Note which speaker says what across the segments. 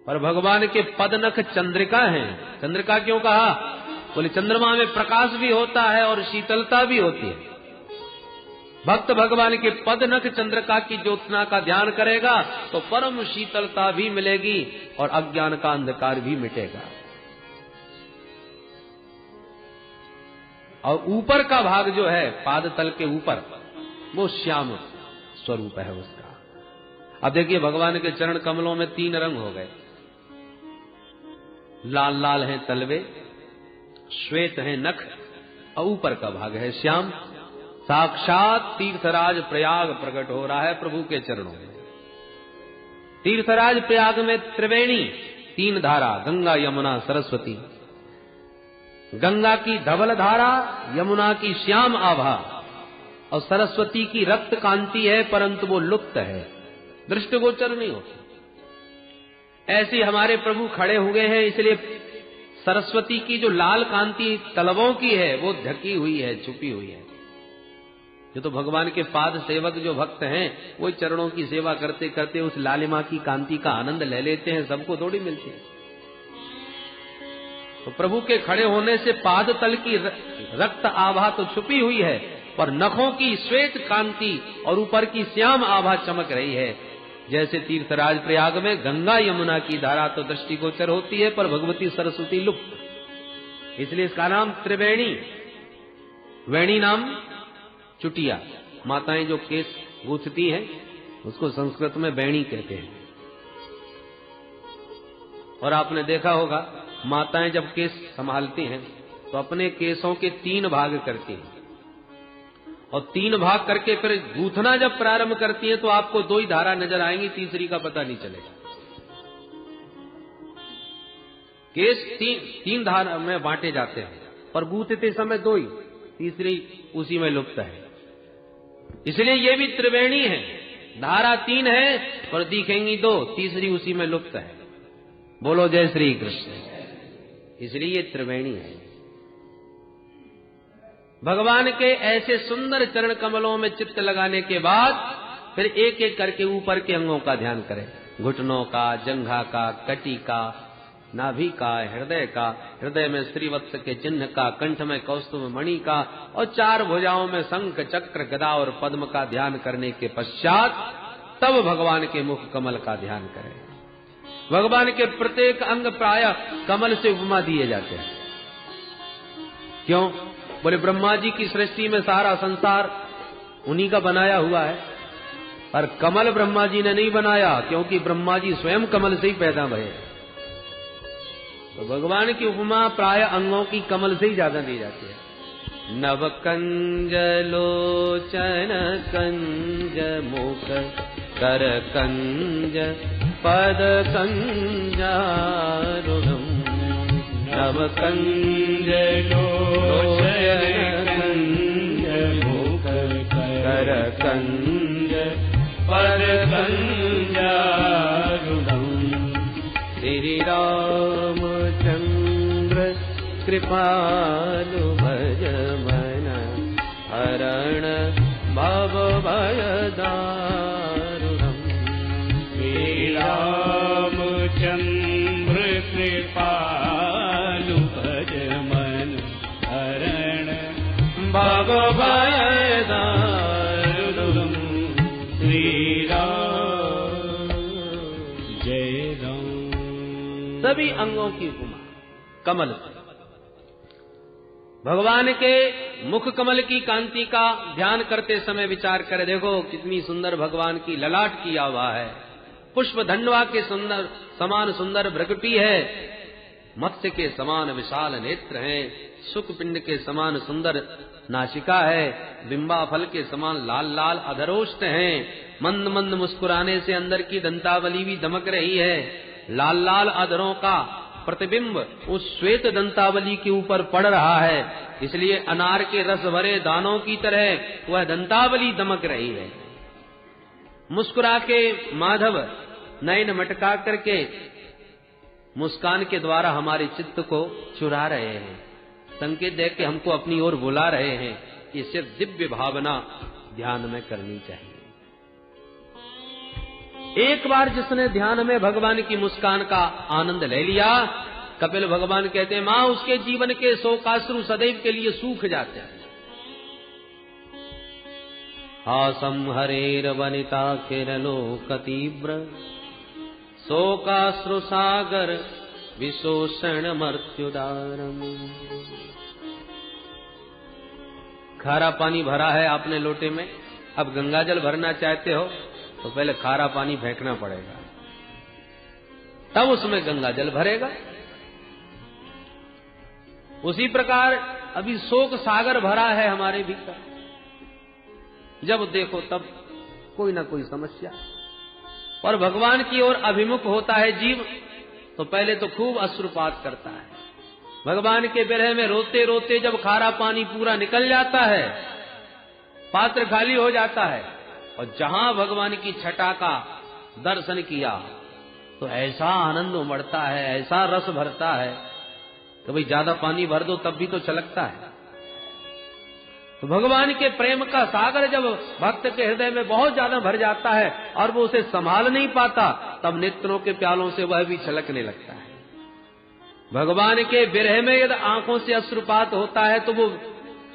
Speaker 1: पर भगवान के पदनख चंद्रिका हैं। चंद्रिका क्यों कहा? बोले चंद्रमा में प्रकाश भी होता है और शीतलता भी होती है। भक्त भगवान के पदनख चंद्रिका की ज्योत्सना का ध्यान करेगा तो परम शीतलता भी मिलेगी और अज्ञान का अंधकार भी मिटेगा। और ऊपर का भाग जो है पाद तल के ऊपर, वो श्याम स्वरूप है उसका। अब देखिए भगवान के चरण कमलों में 3 रंग हो गए। लाल लाल हैं तलवे, श्वेत हैं नख और ऊपर का भाग है श्याम। साक्षात तीर्थराज प्रयाग प्रकट हो रहा है प्रभु के चरणों में। तीर्थराज प्रयाग में त्रिवेणी 3 धारा, गंगा यमुना सरस्वती। गंगा की धवल धारा, यमुना की श्याम आभा और सरस्वती की रक्त कांति है, परंतु वो लुप्त है, दृष्टिगोचर नहीं होती। ऐसे हमारे प्रभु खड़े हुए हैं, इसलिए सरस्वती की जो लाल कांति तलवों की है वो ढकी हुई है, छुपी हुई है। जो तो भगवान के पाद सेवक जो भक्त हैं वो चरणों की सेवा करते करते उस लालिमा की कांति का आनंद ले लेते हैं, सबको थोड़ी मिलती है। तो प्रभु के खड़े होने से पाद तल की रक्त आभा तो छुपी हुई है, पर नखों की श्वेत कांति और ऊपर की श्याम आभा चमक रही है। जैसे तीर्थराज प्रयाग में गंगा यमुना की धारा तो दृष्टिगोचर होती है, पर भगवती सरस्वती लुप्त। इसलिए इसका नाम त्रिवेणी। वेणी नाम चुटिया, माताएं जो केस गूंथती हैं उसको संस्कृत में बैणी कहते हैं। और आपने देखा होगा माताएं जब केस संभालती हैं तो अपने केसों के 3 भाग करती हैं, और 3 भाग करके फिर गूंथना जब प्रारंभ करती हैं तो आपको 2 ही धारा नजर आएंगी, तीसरी का पता नहीं चलेगा। केस 3 धारा में बांटे जाते हैं, पर गूंथते समय 2 ही, तीसरी उसी में लुप्त है। इसलिए ये भी त्रिवेणी है, धारा 3 है पर दिखेंगी 2, तीसरी उसी में लुप्त है। बोलो जय श्री कृष्ण। इसलिए ये त्रिवेणी है। भगवान के ऐसे सुंदर चरण कमलों में चित्त लगाने के बाद फिर एक एक करके ऊपर के अंगों का ध्यान करें। घुटनों का, जंघा का, कटी का, नाभि का, हृदय का, हृदय में श्रीवत्स के चिन्ह का, कंठ में कौस्तुभ मणि का, और 4 भुजाओं में शंख चक्र गदा और पद्म का ध्यान करने के पश्चात तब भगवान के मुख कमल का ध्यान करें। भगवान के प्रत्येक अंग प्राय कमल से उपमा दिए जाते हैं। क्यों? बोले ब्रह्मा जी की सृष्टि में सारा संसार उन्हीं का बनाया हुआ है, पर कमल ब्रह्मा जी ने नहीं बनाया, क्योंकि ब्रह्मा जी स्वयं कमल से ही पैदा भये। तो भगवान की उपमा प्राय अंगों की कमल से ही ज्यादा दी जाती है। नव कंज लोचन कंज मुख कर कंज पद कंजारुणम। नव कंज लोचन कंज मुख कर कंज पद कंजारुणम। श्री रामचंद्र कृपालु भज मन हरण भव भय दारुणम। श्री रामचंद्र कृपालु भज मन हरण भव भय दारुणम। श्री राम जय राम। सभी अंगों की उपमा कमल से। भगवान के मुख कमल की कांति का ध्यान करते समय विचार कर देखो कितनी सुंदर भगवान की ललाट की आभा है। पुष्प धन्वा के सुंदर समान सुंदर भ्रकुटी है, मत्स्य के समान विशाल नेत्र हैं, सुख पिंड के समान सुंदर नासिका है, बिंबा फल के समान लाल लाल अधरोष्ट हैं। मंद मंद मुस्कुराने से अंदर की दंतावली भी दमक रही है। लाल लाल अधरों का प्रतिबिंब उस श्वेत दंतावली के ऊपर पड़ रहा है, इसलिए अनार के रस भरे दानों की तरह वह दंतावली दमक रही है। मुस्कुरा के माधव नयन मटका करके मुस्कान के द्वारा हमारे चित्त को चुरा रहे हैं, संकेत दे के हमको अपनी ओर बुला रहे हैं। इससे दिव्य भावना ध्यान में करनी चाहिए। एक बार जिसने ध्यान में भगवान की मुस्कान का आनंद ले लिया, कपिल भगवान कहते हैं मां उसके जीवन के शोकाश्रु सदैव के लिए सूख जाते हैं। हासम हरेर वनिता किरलोक तीव्र शोकाश्रु सागर विशोषण मर्त्युदारम। खारा पानी भरा है आपने लोटे में, अब गंगाजल भरना चाहते हो तो पहले खारा पानी फेंकना पड़ेगा, तब उसमें गंगाजल भरेगा। उसी प्रकार अभी शोक सागर भरा है हमारे भीतर, जब देखो तब कोई ना कोई समस्या। और भगवान की ओर अभिमुख होता है जीव तो पहले तो खूब अश्रुपात करता है। भगवान के विरह में रोते रोते जब खारा पानी पूरा निकल जाता है, पात्र खाली हो जाता है, और जहां भगवान की छटा का दर्शन किया तो ऐसा आनंद उमड़ता है, ऐसा रस भरता है कि भाई ज्यादा पानी भर दो तब भी तो छलकता है। तो भगवान के प्रेम का सागर जब भक्त के हृदय में बहुत ज्यादा भर जाता है और वो उसे संभाल नहीं पाता, तब नेत्रों के प्यालों से वह भी छलकने लगता है। भगवान के विरह में यदि आंखों से अश्रुपात होता है तो वो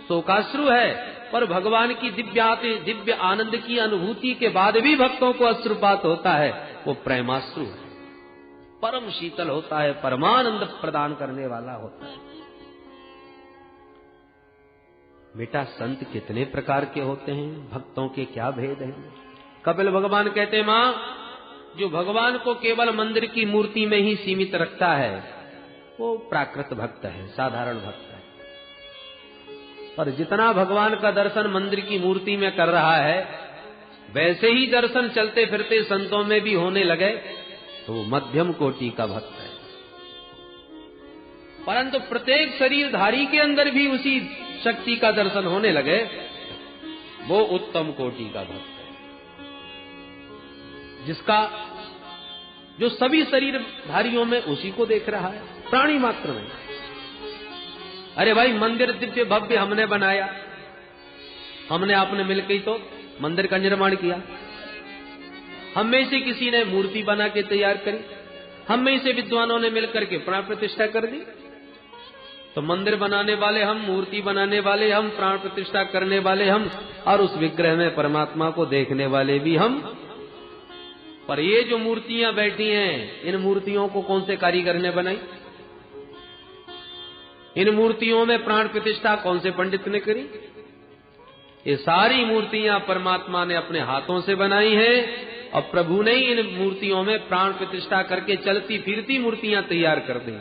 Speaker 1: शोकाश्रु है, पर भगवान की दिव्य आनंद की अनुभूति के बाद भी भक्तों को अश्रुपात होता है, वो प्रेमाश्रु है, परम शीतल होता है, परमानंद प्रदान करने वाला होता है। बेटा संत कितने प्रकार के होते हैं, भक्तों के क्या भेद हैं। कपिल भगवान कहते हैं मां जो भगवान को केवल मंदिर की मूर्ति में ही सीमित रखता है वो प्राकृत भक्त है, साधारण भक्त है। पर जितना भगवान का दर्शन मंदिर की मूर्ति में कर रहा है वैसे ही दर्शन चलते फिरते संतों में भी होने लगे तो वो मध्यम कोटि का भक्त है। परंतु प्रत्येक शरीरधारी के अंदर भी उसी शक्ति का दर्शन होने लगे वो उत्तम कोटि का भक्त है, जिसका जो सभी शरीरधारियों में उसी को देख रहा है, प्राणी मात्र में। अरे भाई मंदिर दिव्य भव्य हमने बनाया, हमने आपने मिलकर ही तो मंदिर का निर्माण किया। हम में से किसी ने मूर्ति बना के तैयार करी, हम में से विद्वानों ने मिलकर के प्राण प्रतिष्ठा कर दी। तो मंदिर बनाने वाले हम, मूर्ति बनाने वाले हम, प्राण प्रतिष्ठा करने वाले हम, और उस विग्रह में परमात्मा को देखने वाले भी हम। पर ये जो मूर्तियां बैठी हैं, इन मूर्तियों को कौन से कारीगर ने बनाई? इन मूर्तियों में प्राण प्रतिष्ठा कौन से पंडित ने करी? ये सारी मूर्तियां परमात्मा ने अपने हाथों से बनाई हैं और प्रभु ने ही इन मूर्तियों में प्राण प्रतिष्ठा करके चलती फिरती मूर्तियां तैयार कर दी।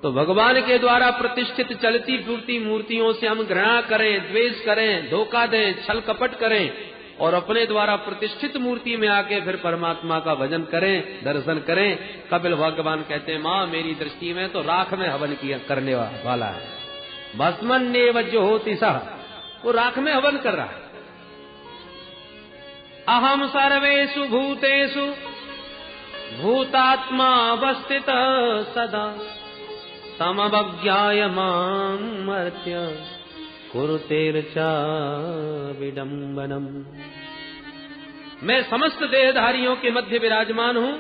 Speaker 1: तो भगवान के द्वारा प्रतिष्ठित चलती फिरती मूर्तियों से हम घृणा करें, द्वेष करें, धोखा दें, छल कपट करें और अपने द्वारा प्रतिष्ठित मूर्ति में आके फिर परमात्मा का भजन करें, दर्शन करें। कपिल भगवान कहते हैं मां मेरी दृष्टि में तो राख में हवन किया करने वाला है, भस्मन्नेव ज्योति सह, वो राख में हवन कर रहा है। अहम सर्वेषु भूतेषु भूतात्मा अवस्थित सदा समवज्ञाय मां मर्त्य कुरुतेर्चा विडंबनम। मैं समस्त देहधारियों के मध्य विराजमान हूं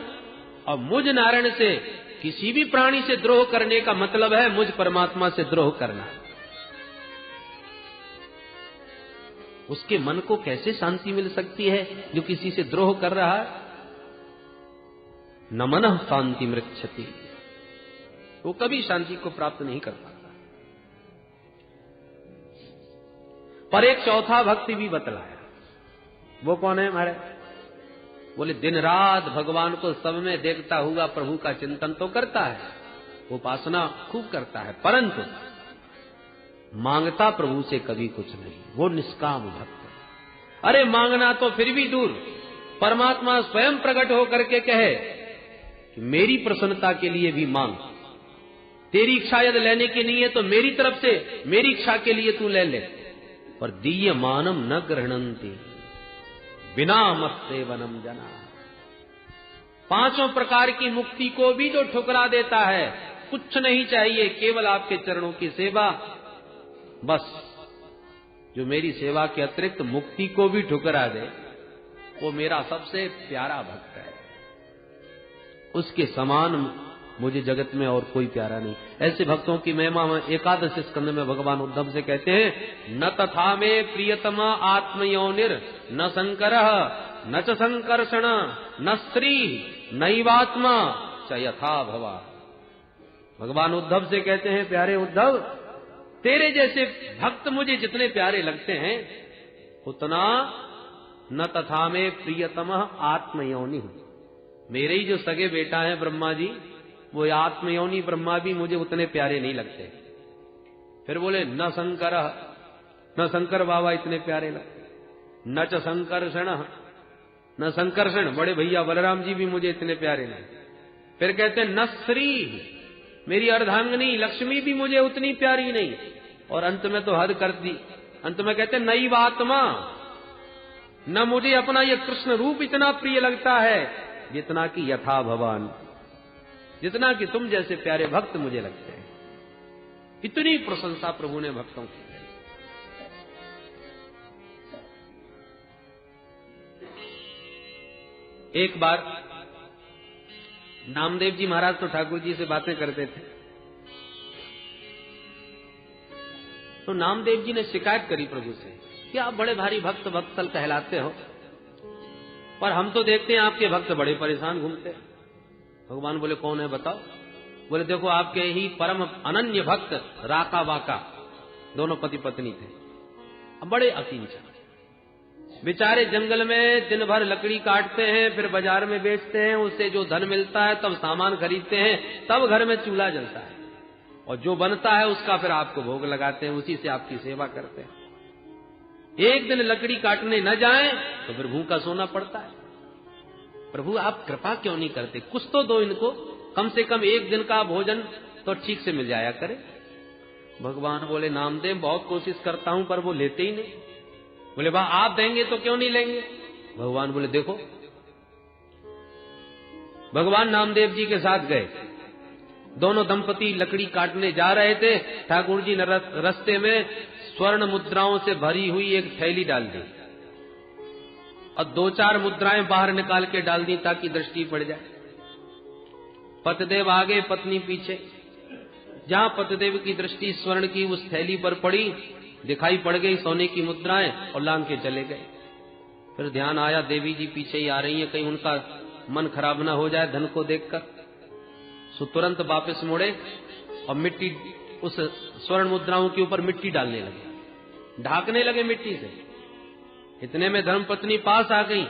Speaker 1: और मुझ नारायण से किसी भी प्राणी से द्रोह करने का मतलब है मुझ परमात्मा से द्रोह करना। उसके मन को कैसे शांति मिल सकती है जो किसी से द्रोह कर रहा है? न मनः शांति मृच्छति, वो कभी शांति को प्राप्त नहीं कर पाता। पर एक चौथा भक्ति भी बतलाया, वो कौन है हमारे? बोले दिन रात भगवान को सब में देखता हुआ प्रभु का चिंतन तो करता है, उपासना खूब करता है, परंतु मांगता प्रभु से कभी कुछ नहीं, वो निष्काम भक्त है। अरे मांगना तो फिर भी दूर, परमात्मा स्वयं प्रकट होकर के कहे कि मेरी प्रसन्नता के लिए भी मांग, तेरी इच्छा यदि लेने की नहीं है तो मेरी तरफ से मेरी इच्छा के लिए तू ले ले। पर दीयमानम न गृह्णन्ति बिना मत्सेवनम जना। पांचों प्रकार की मुक्ति को भी जो ठुकरा देता है, कुछ नहीं चाहिए केवल आपके चरणों की सेवा, बस जो मेरी सेवा के अतिरिक्त मुक्ति को भी ठुकरा दे वो मेरा सबसे प्यारा भक्त है। उसके समान मुझे जगत में और कोई प्यारा नहीं। ऐसे भक्तों की महिमा में एकादश स्कंद में भगवान उद्धव से कहते हैं, न तथा में प्रियतमा आत्मयोनिर न शंकरः न च संकर्षण न स्त्री नैवात्मा च यथा भवा। भगवान उद्धव से कहते हैं, प्यारे उद्धव, तेरे जैसे भक्त मुझे जितने प्यारे लगते हैं उतना न तथा में प्रियतमः आत्मयोनि, मेरे ही जो सगे बेटा है ब्रह्मा जी, वो आत्मयोनि ब्रह्मा भी मुझे उतने प्यारे नहीं लगते। फिर बोले न शंकर, न शंकर बाबा इतने प्यारे लगते, न च संकर्षण, न संकर्षण बड़े भैया बलराम जी भी मुझे इतने प्यारे नहीं। फिर कहते न श्री, मेरी अर्धांगिनी लक्ष्मी भी मुझे उतनी प्यारी नहीं। और अंत में तो हद कर दी, अंत में कहते नई आत्मा, न मुझे अपना ये कृष्ण रूप इतना प्रिय लगता है जितना कि यथा भवान, जितना कि तुम जैसे प्यारे भक्त मुझे लगते हैं। इतनी प्रशंसा प्रभु ने भक्तों की। एक बार नामदेव जी महाराज तो ठाकुर जी से बातें करते थे, तो नामदेव जी ने शिकायत करी प्रभु से कि आप बड़े भारी भक्त वत्सल कहलाते हो, पर हम तो देखते हैं आपके भक्त बड़े परेशान घूमते हैं। भगवान बोले कौन है बताओ? बोले देखो आपके ही परम अनन्य भक्त राका वाका दोनों पति पत्नी थे, अब बड़े अकिंचन, बेचारे जंगल में दिन भर लकड़ी काटते हैं, फिर बाजार में बेचते हैं, उससे जो धन मिलता है तब सामान खरीदते हैं, तब घर में चूल्हा जलता है, और जो बनता है उसका फिर आपको भोग लगाते हैं, उसी से आपकी सेवा करते हैं। एक दिन लकड़ी काटने न जाएं तो फिर भूखा सोना पड़ता है। प्रभु आप कृपा क्यों नहीं करते, कुछ तो दो इनको, कम से कम एक दिन का भोजन तो ठीक से मिल जाया करे। भगवान बोले नामदेव बहुत कोशिश करता हूं पर वो लेते ही नहीं। बोले वाह आप देंगे तो क्यों नहीं लेंगे? भगवान बोले देखो। भगवान नामदेव जी के साथ गए, दोनों दंपति लकड़ी काटने जा रहे थे। ठाकुर जी ने रास्ते में स्वर्ण मुद्राओं से भरी हुई एक थैली डाल दी और दो चार मुद्राएं बाहर निकाल के डाल दी ताकि दृष्टि पड़ जाए। पतिदेव आगे पत्नी पीछे, जहां पतिदेव की दृष्टि स्वर्ण की उस थैली पर पड़ी, दिखाई पड़ गई सोने की मुद्राएं और लांग के चले गए। फिर ध्यान आया देवी जी पीछे ही आ रही हैं, कहीं उनका मन खराब ना हो जाए धन को देखकर। सो तुरंत वापस मुड़े और मिट्टी उस स्वर्ण मुद्राओं के ऊपर मिट्टी डालने लगे, ढाकने लगे मिट्टी से। इतने में धर्मपत्नी पास आ गई,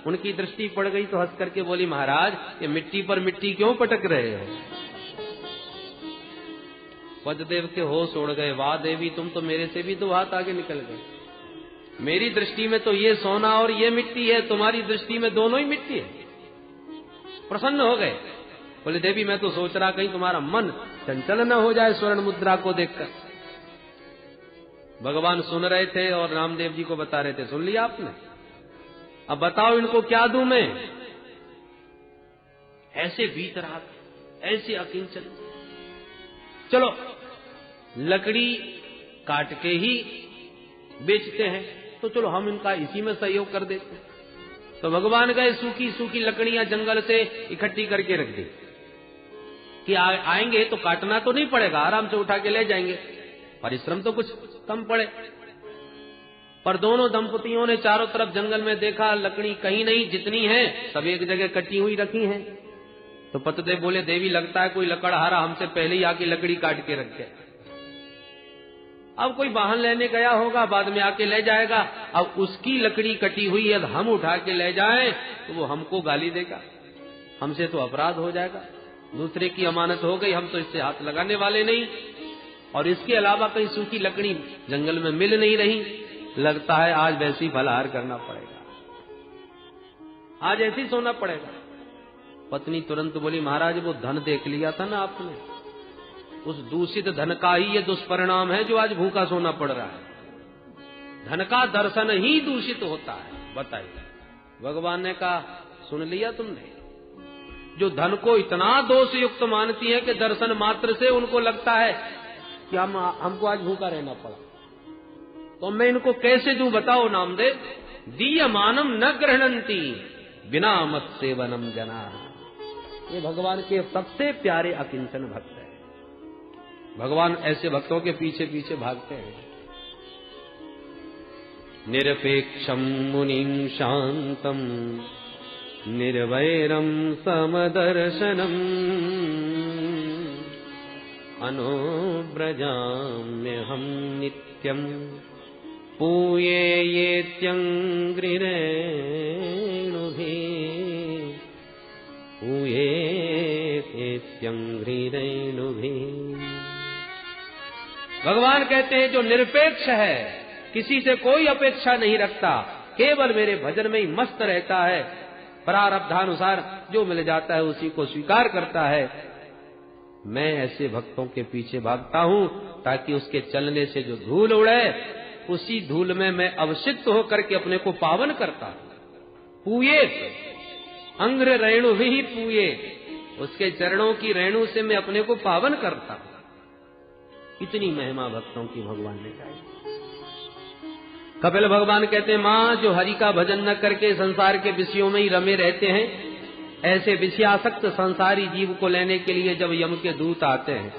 Speaker 1: उनकी दृष्टि पड़ गई तो हंस करके बोली महाराज ये मिट्टी पर मिट्टी क्यों पटक रहे हो? पद्मदेव के होश उड़ गए, वाह देवी तुम तो मेरे से भी दो हाथ आगे निकल गए। मेरी दृष्टि में तो ये सोना और ये मिट्टी है, तुम्हारी दृष्टि में दोनों ही मिट्टी है। प्रसन्न हो गए, बोले देवी मैं तो सोच रहा कहीं तुम्हारा मन चंचल न हो जाए स्वर्ण मुद्रा को देखकर। भगवान सुन रहे थे और रामदेव जी को बता रहे थे, सुन लिया आपने? अब बताओ इनको क्या दूं मैं? ऐसे बीत रहा, ऐसे अकिंचन। चलो लकड़ी काट के ही बेचते हैं, तो चलो हम इनका इसी में सहयोग कर देते हैं। तो भगवान गए सूखी सूखी लकड़ियां जंगल से इकट्ठी करके रख दी कि आएंगे तो काटना तो नहीं पड़ेगा, आराम से उठा के ले जाएंगे, परिश्रम तो कुछ कम पड़े। पर दोनों दंपतियों ने चारों तरफ जंगल में देखा, लकड़ी कहीं नहीं, जितनी है सब एक जगह कटी हुई रखी हैं। तो पतिदेव बोले देवी लगता है कोई लकड़हारा हमसे पहले ही आके लकड़ी काट के रख गया। अब कोई वाहन लेने गया होगा, बाद में आके ले जाएगा। अब उसकी लकड़ी कटी हुई है, हम उठा के ले जाएं तो वो हमको गाली देगा, हमसे तो अपराध हो जाएगा, दूसरे की अमानत हो गई, हम तो इससे हाथ लगाने वाले नहीं। और इसके अलावा कहीं सूखी लकड़ी जंगल में मिल नहीं रही, लगता है आज वैसे ही फलाहार करना पड़ेगा, आज ऐसे ही सोना पड़ेगा। पत्नी तुरंत बोली महाराज वो धन देख लिया था ना आपने, उस दूषित धन का ही ये दुष्परिणाम है जो आज भूखा सोना पड़ रहा है। धन का दर्शन ही दूषित होता है, बताइए। भगवान ने कहा सुन लिया तुमने? जो धन को इतना दोष युक्त मानती है कि दर्शन मात्र से उनको लगता है कि हमको आज भूखा रहना पड़ा, तो मैं इनको कैसे दूं बताओ नामदेव? दीयमानम न गृह्णन्ति बिना मत सेवनम जना। ये भगवान के सबसे प्यारे अकिंचन भक्त हैं। भगवान ऐसे भक्तों के पीछे पीछे भागते हैं। निरपेक्षम मुनिं शांतम निर्वैरम समदर्शनम अनुव्रजाम्यहं नित्यं पूये येत्यंग्रिरेणुभिः पूये येत्यंग्रिरेणुभिः। भगवान कहते हैं जो निरपेक्ष है, किसी से कोई अपेक्षा नहीं रखता, केवल मेरे भजन में ही मस्त रहता है, प्रारब्धानुसार जो मिल जाता है उसी को स्वीकार करता है, मैं ऐसे भक्तों के पीछे भागता हूं ताकि उसके चलने से जो धूल उड़े उसी धूल में मैं अवशिष्ट होकर के अपने को पावन करता हूं। पूये अंग्र रेणु भी पूये, उसके चरणों की रेणु से मैं अपने को पावन करता हूं। इतनी महिमा भक्तों की भगवान ने गाई। कपिल भगवान कहते हैं, मां जो हरि का भजन न करके संसार के विषयों में ही रमे रहते हैं, ऐसे विषयासक्त संसारी जीव को लेने के लिए जब यम के दूत आते हैं,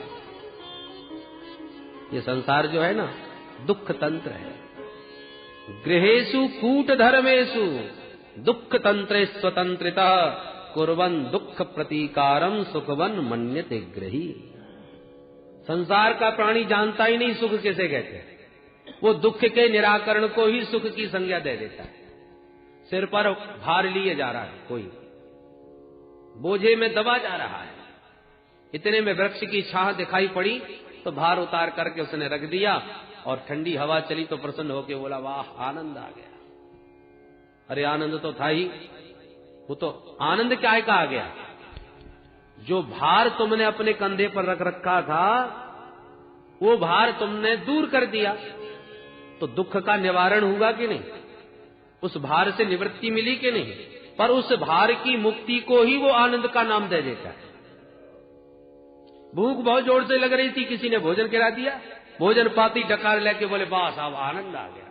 Speaker 1: ये संसार जो है ना दुख तंत्र है। गृहेषु कूट धर्मेषु दुख तंत्र स्वतंत्रता कुर्वन् दुख प्रतीकारम सुखवन मन्यते ग्रही। संसार का प्राणी जानता ही नहीं सुख किसे कहते हैं, वो दुख के निराकरण को ही सुख की संज्ञा दे देता है। सिर पर भार लिए जा रहा है, कोई बोझे में दबा जा रहा है, इतने में वृक्ष की छाह दिखाई पड़ी तो भार उतार करके उसने रख दिया और ठंडी हवा चली तो प्रसन्न होकर बोला, वाह आनंद आ गया। अरे आनंद तो था ही, वो तो आनंद क्या का आ गया, जो भार तुमने अपने कंधे पर रख रखा था वो भार तुमने दूर कर दिया तो दुख का निवारण हुआ कि नहीं, उस भार से निवृत्ति मिली कि नहीं। पर उस भार की मुक्ति को ही वो आनंद का नाम दे देता है। भूख बहुत जोर से लग रही थी, किसी ने भोजन करा दिया, भोजन पाती डकार लेके बोले, वाह साहब आनंद आ गया।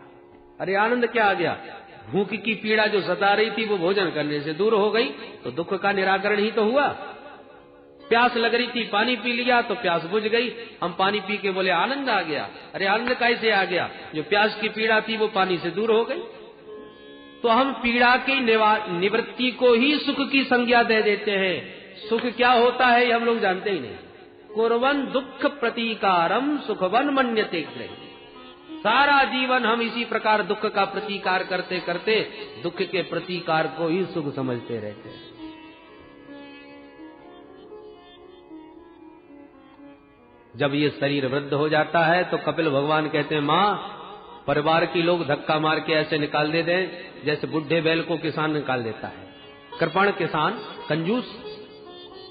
Speaker 1: अरे आनंद क्या आ गया, भूख की पीड़ा जो सता रही थी वो भोजन करने से दूर हो गई तो दुख का निराकरण ही तो हुआ। प्यास लग रही थी, पानी पी लिया तो प्यास बुझ गई, हम पानी पी के बोले आनंद आ गया। अरे आनंद कैसे आ गया, जो प्यास की पीड़ा थी वो पानी से दूर हो गई। तो हम पीड़ा की निवृत्ति को ही सुख की संज्ञा दे देते हैं। सुख क्या होता है हम लोग जानते ही नहीं। कुर्वन् दुख प्रतीकारम सुखवन मन्यते ग्रही। सारा जीवन हम इसी प्रकार दुख का प्रतीकार करते करते दुख के प्रतीकार को ही सुख समझते रहते हैं। जब ये शरीर वृद्ध हो जाता है तो कपिल भगवान कहते हैं, मां परिवार की लोग धक्का मार के ऐसे निकाल देते हैं जैसे बुढ़े बैल को किसान निकाल देता है। कृपण किसान कंजूस,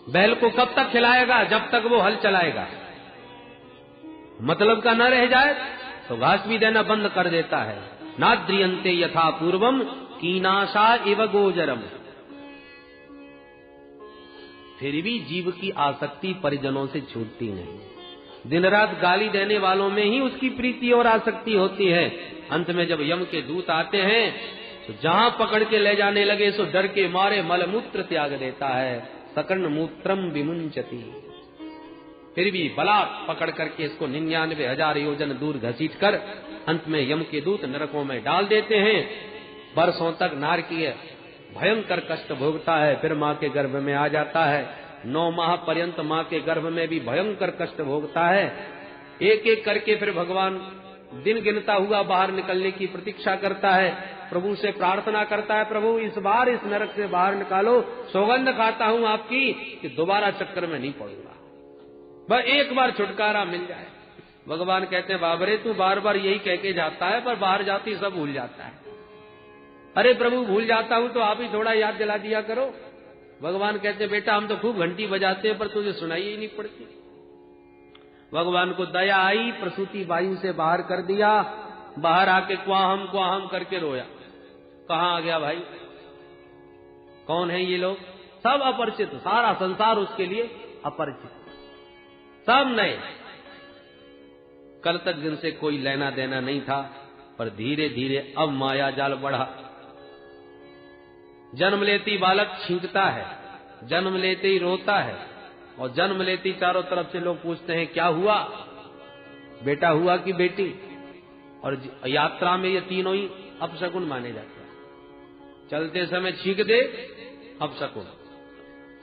Speaker 1: बैल को कब तक खिलाएगा, जब तक वो हल चलाएगा। मतलब का न रह जाए तो घास भी देना बंद कर देता है। नाद्रियन्ते यथा पूर्वम कीनाशा इव गोचरम। फिर भी जीव की आसक्ति परिजनों से छूटती नहीं। दिन रात गाली देने वालों में ही उसकी प्रीति और आसक्ति होती है। अंत में जब यम के दूत आते हैं तो जहां पकड़ के ले जाने लगे सो डर के मारे मलमूत्र त्याग देता है। सकर्ण मूत्रम विमुंचति। फिर भी बलात् पकड़ करके इसको 99,000 योजन दूर घसीट कर अंत में यम के दूत नरकों में डाल देते हैं। वर्षों तक नारकीय भयंकर कष्ट भोगता है, फिर मां के गर्भ में आ जाता है। 9 माह पर्यंत मां के गर्भ में भी भयंकर कष्ट भोगता है। एक एक करके फिर भगवान दिन गिनता हुआ बाहर निकलने की प्रतीक्षा करता है। प्रभु से प्रार्थना करता है, प्रभु इस बार इस नरक से बाहर निकालो, सौगंध खाता हूं आपकी कि दोबारा चक्कर में नहीं पड़ूंगा, बस एक बार छुटकारा मिल जाए। भगवान कहते हैं, बाबरे तू बार बार यही कह के जाता है पर बाहर जाती सब भूल जाता है। अरे प्रभु भूल जाता हूं तो आप ही थोड़ा याद दिला दिया करो। भगवान कहते हैं, बेटा हम तो खूब घंटी बजाते हैं पर तुझे सुनाई ही नहीं पड़ती। भगवान को दया आई, प्रसूति वायु से बाहर कर दिया। बाहर आके क्वाहम करके रोया। कहां आ गया भाई, कौन है ये लोग? सब अपरिचित, सारा संसार उसके लिए अपरिचित, सब नए। कल तक जिनसे कोई लेना देना नहीं था, पर धीरे धीरे अब माया जाल बढ़ा। जन्म लेती बालक छींकता है, जन्म लेते ही रोता है, और जन्म लेते ही चारों तरफ से लोग पूछते हैं क्या हुआ, बेटा हुआ कि बेटी। और यात्रा में ये तीनों ही अपशकुन माने जाते हैं। चलते समय छींक दे, अपशकुन।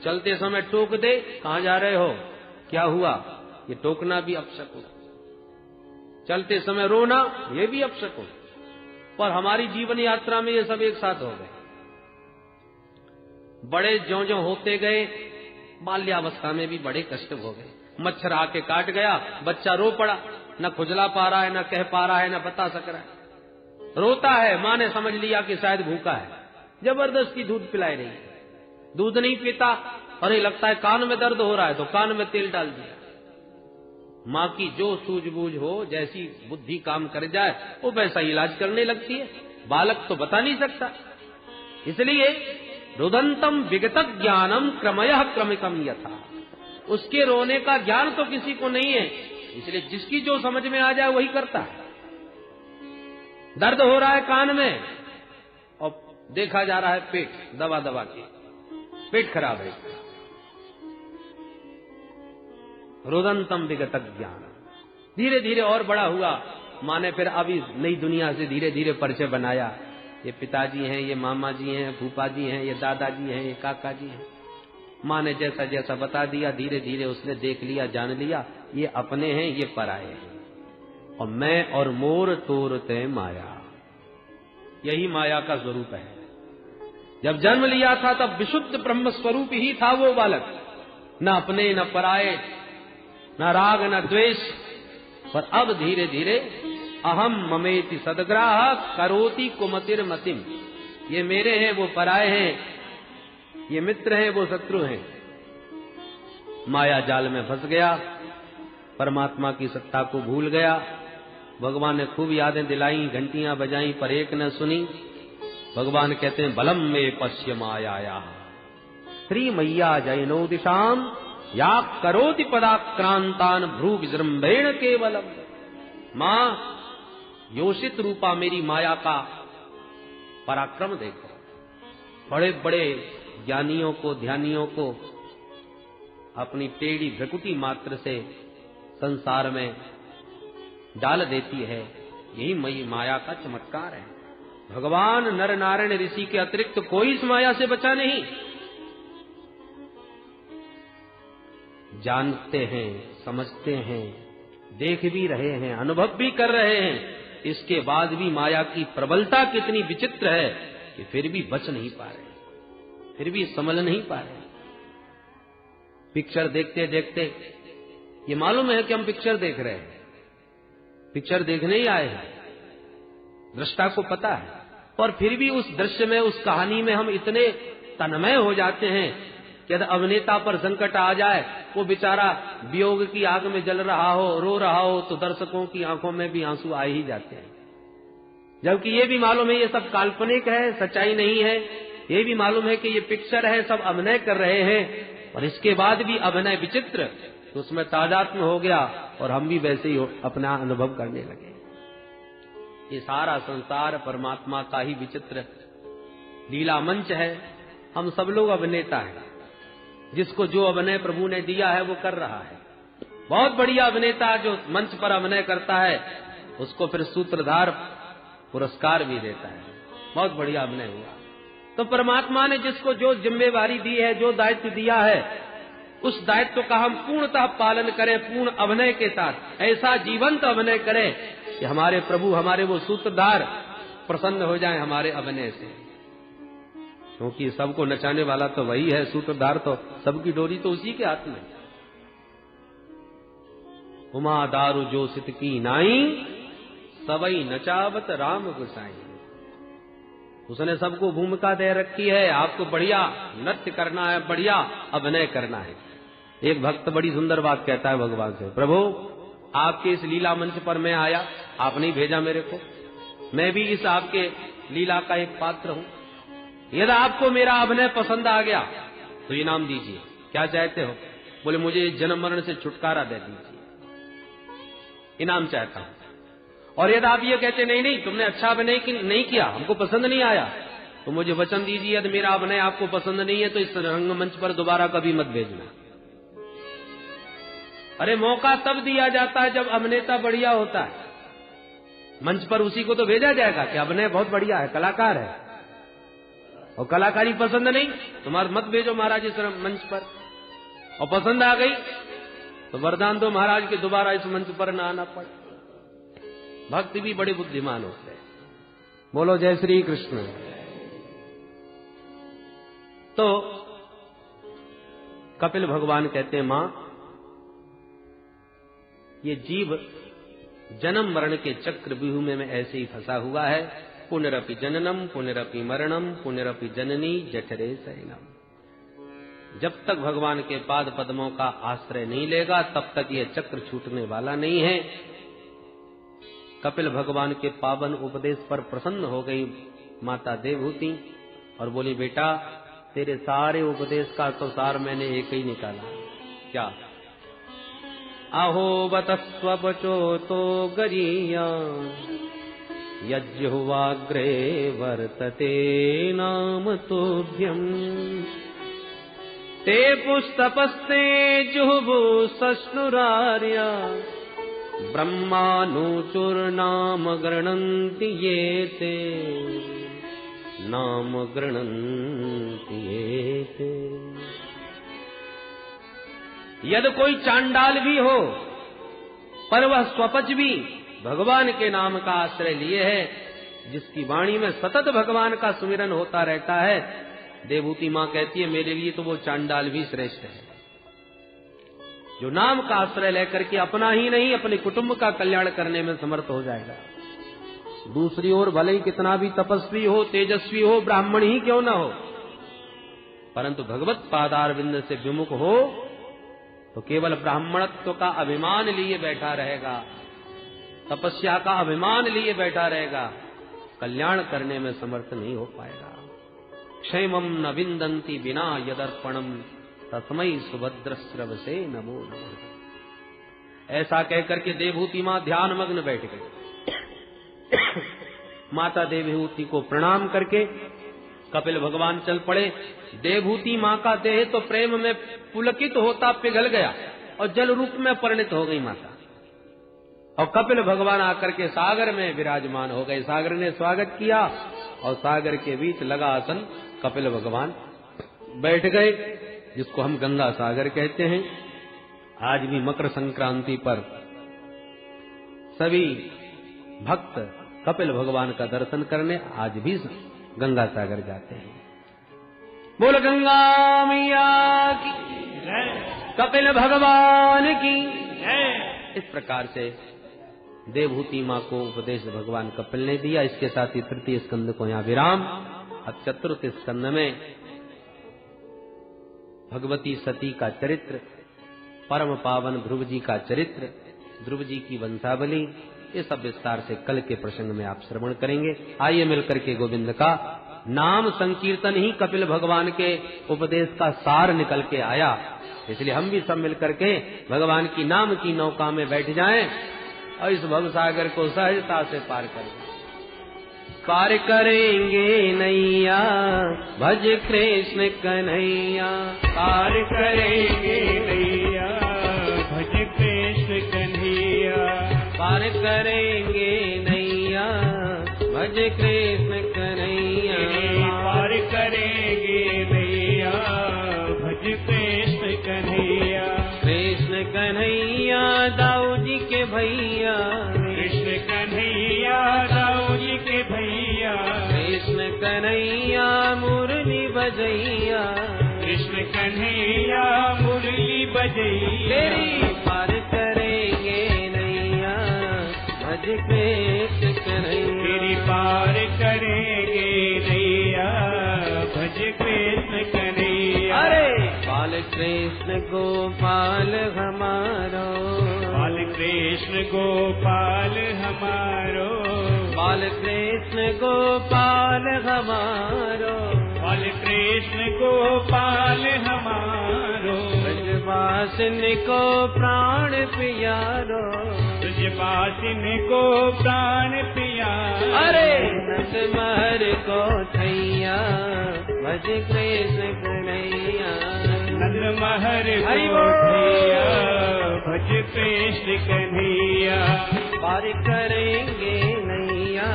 Speaker 1: चलते समय टोक दे, कहां जा रहे हो, क्या हुआ, ये टोकना भी अपशकुन। चलते समय रोना, ये भी अपशकुन। पर हमारी जीवन यात्रा में ये सब एक साथ हो गए। बड़े ज्यों ज्यों होते गए, बाल्यावस्था में भी बड़े कष्ट हो गए। मच्छर आके काट गया, बच्चा रो पड़ा, न खुजला पा रहा है, न कह पा रहा है, न बता सक रहा है, रोता है। मां ने समझ लिया कि शायद भूखा है, जबरदस्ती दूध पिलाई रही, दूध नहीं पीता, अरे लगता है कान में दर्द हो रहा है, तो कान में तेल डाल दिया। मां की जो सूझबूझ हो, जैसी बुद्धि काम कर जाए, वो वैसा इलाज करने लगती है। बालक तो बता नहीं सकता। इसलिए रुदंतम विगत ज्ञानम क्रमयः क्रमिकम यथा, उसके रोने का ज्ञान तो किसी को नहीं है, इसलिए जिसकी जो समझ में आ जाए वही करता है। दर्द हो रहा है कान में, और देखा जा रहा है पेट दबा दबा के, पेट खराब है। रुदंतम विगत ज्ञान, धीरे धीरे और बड़ा हुआ। माँ ने फिर अभी नई दुनिया से धीरे धीरे परिचय बनाया। ये पिताजी हैं, ये मामा जी हैं, फूफा जी हैं, ये दादाजी हैं, ये काका जी हैं। माँ ने जैसा जैसा बता दिया, धीरे धीरे उसने देख लिया, जान लिया, ये अपने हैं, ये पराये हैं। और मैं और मोर तोरते माया, यही माया का स्वरूप है। जब जन्म लिया था तब विशुद्ध ब्रह्म स्वरूप ही था वो बालक, न अपने न पराये, न राग न द्वेष। पर अब धीरे धीरे अहम ममेति सदग्राह करोति कुमतिर मतिम, ये मेरे हैं, वो पराये हैं, ये मित्र हैं, वो शत्रु हैं। माया जाल में फंस गया, परमात्मा की सत्ता को भूल गया। भगवान ने खूब यादें दिलाई, घंटियां बजाई, पर एक न सुनी। भगवान कहते हैं बलम में पश्य माया श्री मैया जैनो दिशाम या करोति पदाक्रांतान भ्रू विजृंभेण केवलम। मां योषित रूपा मेरी माया का पराक्रम देखो। बड़े बड़े ज्ञानियों को, ध्यानियों को अपनी टेढ़ी भ्रकुटी मात्र से संसार में डाल देती है। यही मई माया का चमत्कार है। भगवान नर नारायण ऋषि के अतिरिक्त कोई इस माया से बचा नहीं। जानते हैं, समझते हैं, देख भी रहे हैं, अनुभव भी कर रहे हैं, इसके बाद भी माया की प्रबलता कितनी विचित्र है कि फिर भी बच नहीं पा रहे, फिर भी संभल नहीं पा रहे। पिक्चर देखते देखते ये मालूम है कि हम पिक्चर देख रहे हैं, पिक्चर देखने ही आए हैं, दृष्टा को पता है, और फिर भी उस दृश्य में, उस कहानी में हम इतने तन्मय हो जाते हैं कि यदि अभिनेता पर संकट आ जाए, वो बेचारा वियोग की आग में जल रहा हो, रो रहा हो, तो दर्शकों की आंखों में भी आंसू आ ही जाते हैं। जबकि ये भी मालूम है ये सब काल्पनिक है, सच्चाई नहीं है। ये भी मालूम है कि ये पिक्चर है, सब अभिनय कर रहे हैं, और इसके बाद भी अभिनय विचित्र, तो उसमें तादात्म्य हो गया और हम भी वैसे ही अपना अनुभव करने लगे। ये सारा संसार परमात्मा का ही विचित्र लीला मंच है। हम सब लोग अभिनेता हैं, जिसको जो अभिनय प्रभु ने दिया है वो कर रहा है। बहुत बढ़िया अभिनेता जो मंच पर अभिनय करता है, उसको फिर सूत्रधार पुरस्कार भी देता है। बहुत बढ़िया अभिनय हुआ। तो परमात्मा ने जिसको जो जिम्मेवारी दी है, जो दायित्व दिया है, उस दायित्व का हम पूर्णतः पालन करें, पूर्ण अभिनय के साथ। ऐसा जीवंत अभिनय करें कि हमारे प्रभु, हमारे वो सूत्रधार प्रसन्न हो जाएं हमारे अभिनय से। क्योंकि सबको नचाने वाला तो वही है, सूत्रधार तो सबकी डोरी तो उसी के हाथ में। उमा दारू जो सित की नाई, सबई नचावत राम गुसाई। उसने सबको भूमिका दे रखी है। आपको बढ़िया नृत्य करना है, बढ़िया अभिनय करना है। एक भक्त बड़ी सुंदर बात कहता है भगवान से, प्रभु आपके इस लीला मंच पर मैं आया, आपने भेजा मेरे को, मैं भी इस आपके लीला का एक पात्र हूं। यदि आपको मेरा अभिनय पसंद आ गया तो इनाम दीजिए। क्या चाहते हो? बोले मुझे जन्म मरण से छुटकारा दे दीजिए, इनाम चाहता हूं। और यदि आप ये कहते नहीं नहीं तुमने अच्छा अभिनय नहीं किया, हमको पसंद नहीं आया, तो मुझे वचन दीजिए यदि मेरा अभिनय आपको पसंद नहीं है तो इस रंगमंच पर दोबारा कभी मत भेजना। अरे मौका तब दिया जाता है जब अभिनेता बढ़िया होता है। मंच पर उसी को तो भेजा जाएगा कि अभिनय बहुत बढ़िया है, कलाकार है, और कलाकारी पसंद नहीं तुम्हारा मत भेजो महाराज इस मंच पर। और पसंद आ गई तो वरदान दो महाराज के दोबारा इस मंच पर न आना पड़े। भक्त भी बड़े बुद्धिमान होते हैं। बोलो जय श्री कृष्ण। तो कपिल भगवान कहते हैं, मां ये जीव जन्म मरण के चक्र व्यूह में ऐसे ही फंसा हुआ है। पुनरपि जननम पुनरपि मरणम पुनरपि जननी जठरे शयनम। जब तक भगवान के पाद पद्मों का आश्रय नहीं लेगा तब तक ये चक्र छूटने वाला नहीं है। कपिल भगवान के पावन उपदेश पर प्रसन्न हो गई माता देवहूति और बोली, बेटा तेरे सारे उपदेश का तो सार मैंने एक ही निकाला। क्या? अहो बतस्वपचो तो गरीया यज्जुवाग्रे वर्तते नाम तोभ्यम ते पुस्तपस्ते जुहुबु सस्नुरार्या ब्रह्मानुचुर्नाम गृह्णन्ति ये ते नाम गृह्णन्ति ये ते। यदि कोई चांडाल भी हो पर वह स्वपच भी भगवान के नाम का आश्रय लिए है, जिसकी वाणी में सतत भगवान का सुमिरन होता रहता है, देवहूति मां कहती है मेरे लिए तो वो चांडाल भी श्रेष्ठ है, जो नाम का आश्रय लेकर के अपना ही नहीं अपने कुटुंब का कल्याण करने में समर्थ हो जाएगा। दूसरी ओर भले ही कितना भी तपस्वी हो, तेजस्वी हो, ब्राह्मण ही क्यों न हो, परंतु भगवत पादारविंद से विमुख हो तो केवल ब्राह्मणत्व का अभिमान लिए बैठा रहेगा, तपस्या का अभिमान लिए बैठा रहेगा, कल्याण करने में समर्थ नहीं हो पाएगा। क्षेमम न विंदन्ति बिना यदर्पणम तस्मै सुभद्रस्रवसे नमो नमः। ऐसा कहकर के देवहूति मां ध्यान मग्न बैठ गई। माता देवहूति को प्रणाम करके कपिल भगवान चल पड़े। देवहूति मां का देह तो प्रेम में पुलकित होता पिघल गया और जल रूप में परिणत हो गई माता, और कपिल भगवान आकर के सागर में विराजमान हो गए। सागर ने स्वागत किया और सागर के बीच लगा आसन कपिल भगवान बैठ गए, जिसको हम गंगा सागर कहते हैं। आज भी मकर संक्रांति पर सभी भक्त कपिल भगवान का दर्शन करने आज भी गंगा सागर जाते हैं। बोल गंगा मैया की, कपिल भगवान की। इस प्रकार से देवहूति मां को उपदेश भगवान कपिल ने दिया। इसके साथ ही तृतीय स्कंद को यहाँ विराम। अब चतुर्थ स्कंद में भगवती सती का चरित्र, परम पावन ध्रुव जी का चरित्र, ध्रुव जी की वंशावली, ये सब विस्तार से कल के प्रसंग में आप श्रवण करेंगे। आइए मिलकर के गोविंद का नाम संकीर्तन ही कपिल भगवान के उपदेश का सार निकल के आया। इसलिए हम भी सब मिलकर के भगवान की नाम की नौका में बैठ जाएं और इस भवसागर को सहजता से पार करें। पार करेंगे नैया भज कृष्ण कन्हैया,
Speaker 2: पार करेंगे नैया भज कृष्ण कन्हैया,
Speaker 1: पार करेंगे नैया भज कृष्ण कन्हैया,
Speaker 2: पार करेंगे नैया भज कृष्ण कन्हैया।
Speaker 1: कृष्ण कन्हैया दाऊ जी के भैया,
Speaker 2: कृष्ण कन्हैया दाऊ जी के भैया,
Speaker 1: कृष्ण कन्हैया मुरली बजैया,
Speaker 2: कृष्ण कन्हैया मुरली बजैया।
Speaker 1: तेरी पार करेंगे नैया भज कृष्ण कन्हैया,
Speaker 2: तेरी पार करेंगे नैया भज कृष्ण कन्हैया।
Speaker 1: अरे बाल कृष्ण गोपाल हमारो,
Speaker 2: बाल कृष्ण गोपाल हमारो,
Speaker 1: बाल कृष्ण गोपाल हमारो,
Speaker 2: बाल कृष्ण गोपाल हमारो।
Speaker 1: ब्रजवासिन को प्राण प्यारो,
Speaker 2: ब्रजवासिन को प्राण प्यारो।
Speaker 1: अरे नटमहर को थैया भज कृष्ण कन्हैया,
Speaker 2: नटमहर को थैया भज कृष्ण कन्हैया।
Speaker 1: पार करेंगे नैया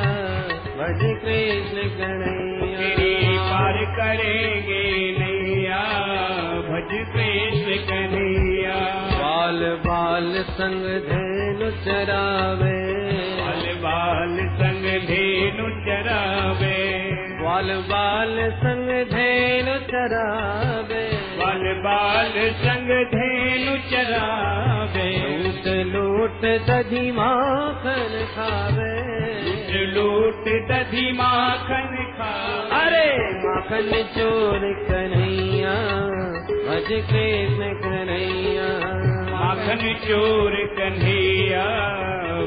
Speaker 1: भज कृष्ण कन्हैया,
Speaker 2: पार करेंगे नैया भज कृष्ण कन्हैया।
Speaker 1: बाल बाल संग धेनु चरावे,
Speaker 2: बाल बाल संग धेनु चरावे,
Speaker 1: बाल बाल संग धेनु चरावे,
Speaker 2: बाल बाल संग धेनु चरावे।
Speaker 1: लूट लूट दधी माखन खावे,
Speaker 2: लूट लूट दधी माखन खावे।
Speaker 1: अरे माखन चोर कन्हैया भज कृष्ण कन्हैया,
Speaker 2: माखन चोर कन्हैया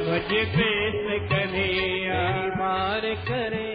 Speaker 2: भज कृष्ण कन्हैया।
Speaker 1: पार करे